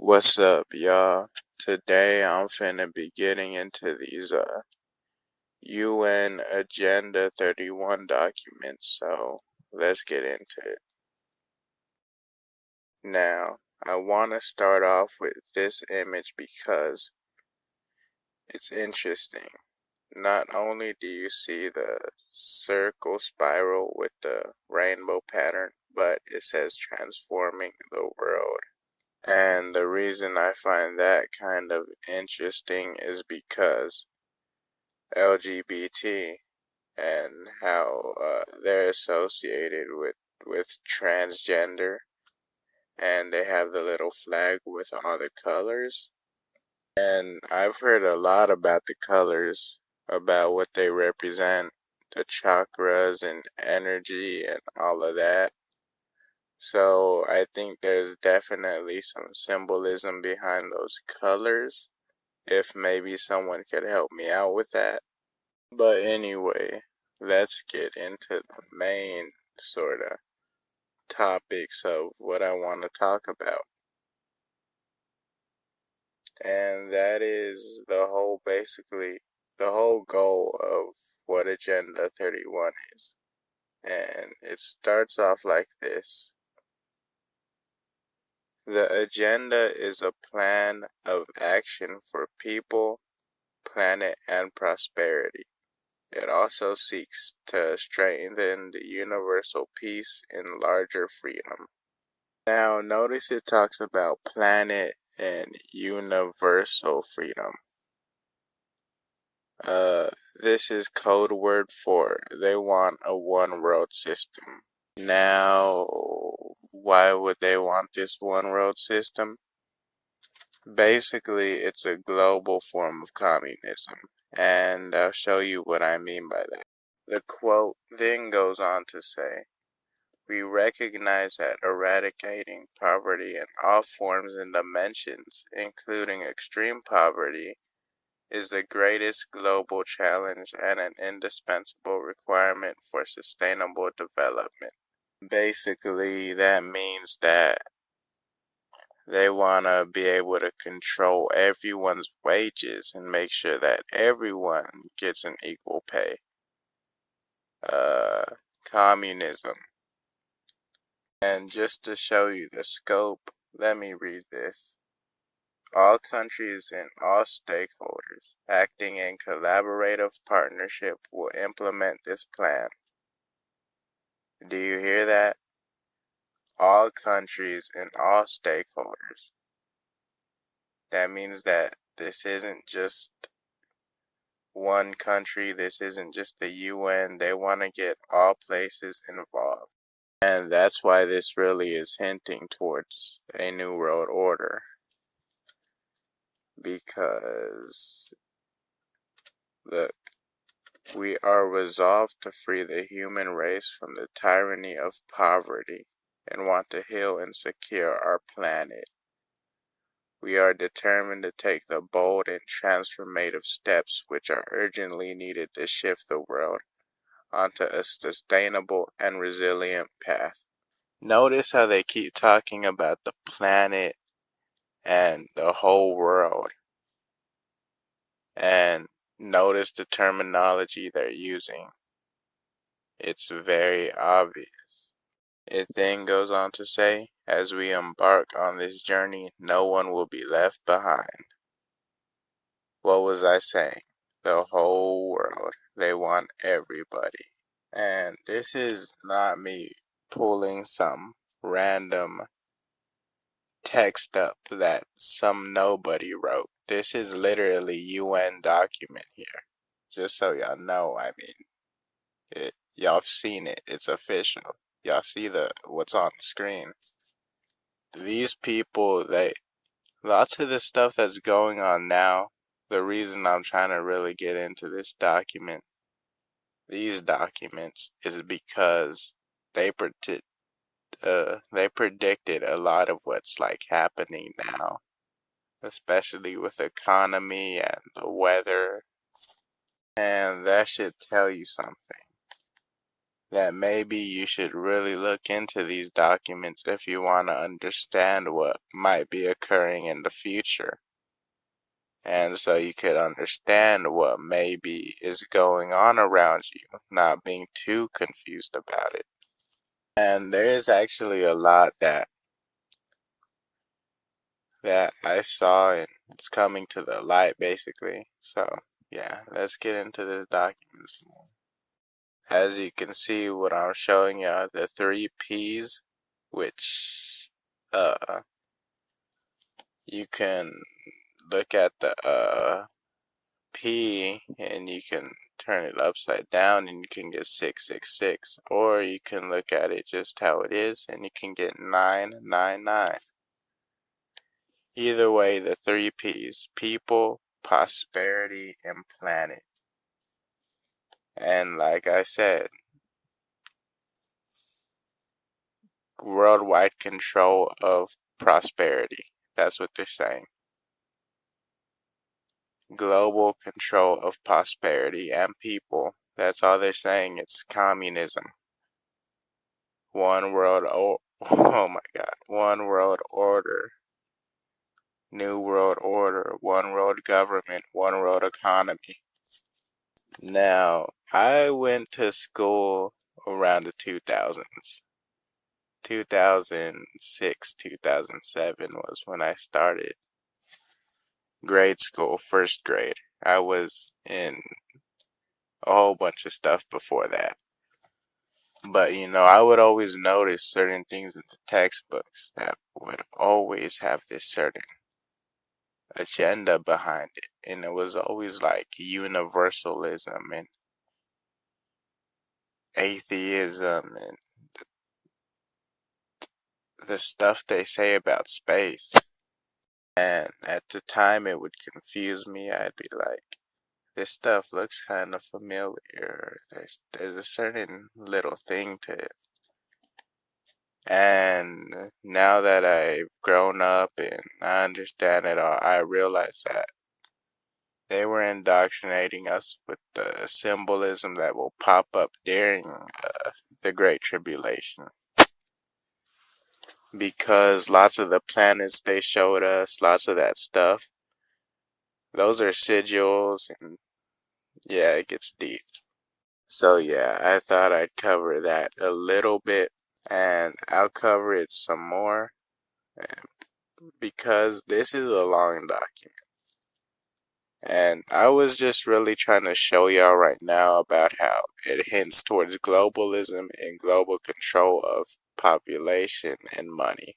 What's up, y'all? Today I'm finna be getting into these UN Agenda 31 documents, so let's get into it. Now, I want to start off with this image because it's interesting. Not only do you see the circle spiral with the rainbow pattern, but it says transforming the world. And the reason I find that kind of interesting is because LGBT and how they're associated with transgender, and they have the little flag with all the colors. And I've heard a lot about the colors, about what they represent, the chakras and energy and all of that. So I think there's definitely some symbolism behind those colors, if maybe someone could help me out with that. But anyway, let's get into the main sort of topics of what I want to talk about. And that is basically, the whole goal of what Agenda 31 is. And it starts off like this. The agenda is a plan of action for people, planet, and prosperity. It also seeks to strengthen the universal peace and larger freedom. Now, notice it talks about planet and universal freedom. This is code word for they want a one world system. Now, why would they want this one world system? Basically, it's a global form of communism, and I'll show you what I mean by that. The quote then goes on to say, "We recognize that eradicating poverty in all forms and dimensions, including extreme poverty, is the greatest global challenge and an indispensable requirement for sustainable development." Basically, that means that they want to be able to control everyone's wages and make sure that everyone gets an equal pay. Communism. And just to show you the scope, let me read this. All countries and all stakeholders acting in collaborative partnership will implement this plan. Do you hear that? All countries and all stakeholders. That means that this isn't just one country, this isn't just the UN, they want to get all places involved. And that's why this really is hinting towards a new world order. Because, look, we are resolved to free the human race from the tyranny of poverty and want to heal and secure our planet. We are determined to take the bold and transformative steps which are urgently needed to shift the world onto a sustainable and resilient path. Notice how they keep talking about the planet and the whole world. And notice the terminology they're using. It's very obvious. It then goes on to say, as we embark on this journey, no one will be left behind. What was I saying? The whole world. They want everybody. And this is not me pulling some random text up that some nobody wrote. This is literally UN document here. Just so y'all know, I mean, y'all have seen it. It's official. Y'all see what's on the screen. These people, lots of the stuff that's going on now, the reason I'm trying to really get into these documents, is because they predicted a lot of what's like happening now, especially with the economy and the weather, and that should tell you something. that maybe you should really look into these documents if you want to understand what might be occurring in the future. And so you could understand what maybe is going on around you, not being too confused about it. And there is actually a lot that I saw, and it's coming to the light basically. So yeah, let's get into the documents more. As you can see, what I'm showing you are the 3 P's, which you can look at the P and you can turn it upside down and you can get 666, or you can look at it just how it is and you can get 999. Either way, the 3 P's: people, prosperity, and planet. And like I said, worldwide control of prosperity. That's what they're saying. Global control of prosperity and people. That's all they're saying. It's communism. One world, oh my God, one world order. New world order, one world government, one world economy. Now, I went to school around the 2000s. 2006, 2007 was when I started grade school, first grade. I was in a whole bunch of stuff before that. But I would always notice certain things in the textbooks that would always have this certain agenda behind it. And it was always like universalism and atheism and the stuff they say about space. And at the time, it would confuse me. I'd be like, this stuff looks kind of familiar. There's a certain little thing to it. And now that I've grown up and I understand it all, I realize that they were indoctrinating us with the symbolism that will pop up during the Great Tribulation. Because lots of the planets they showed us, lots of that stuff, those are sigils, and yeah, it gets deep. So yeah, I thought I'd cover that a little bit, and I'll cover it some more because this is a long document. And I was just really trying to show y'all right now about how it hints towards globalism and global control of population and money.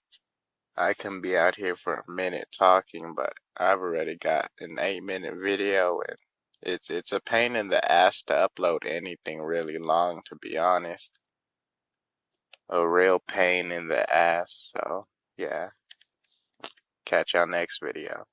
I can be out here for a minute talking, but I've already got an 8-minute video, and it's a pain in the ass to upload anything really long, to be honest. A real pain in the ass, so yeah. Catch y'all next video.